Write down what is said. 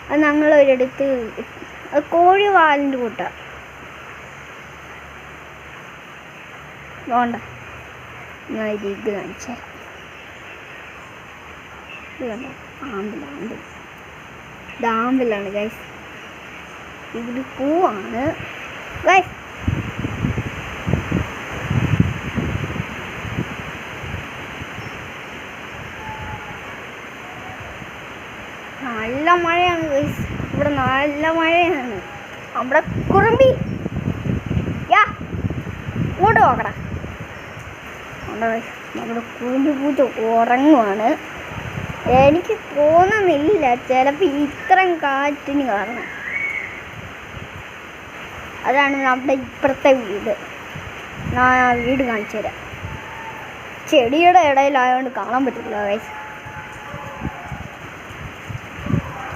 അത് ഞങ്ങളൊരിടത്ത് അത് കോഴി വാലിൻ്റെ കൂട്ടാ വേണ്ട. ഞാൻ ഇത് കാണിച്ചേ. ഇത് കണ്ടോ, ആമ്പിലാണ് ഗൈസ്. ഇതിൽ പൂവാണ് ഗൈസ്. നല്ല മഴയാണ് ഗൈസ്, ഇവിടെ നല്ല മഴയാണ്. നമ്മുടെ കുറുമ്പി ഇങ്ങോട്ട് നോക്കടാ. നമ്മുടെ കുറുമ്പി പൂച്ച ഉറങ്ങുവാണ്. എനിക്ക് തോന്നുന്നില്ല ചിലപ്പോൾ ഇത്രയും കാറ്റിന് കാരണം. അതാണ് നമ്മുടെ ഇപ്പുറത്തെ വീട്. ഞാൻ ആ വീട് കാണിച്ചു തരാം. ചെടിയുടെ ഇടയിലായതുകൊണ്ട് കാണാൻ പറ്റില്ല ഗൈസ്.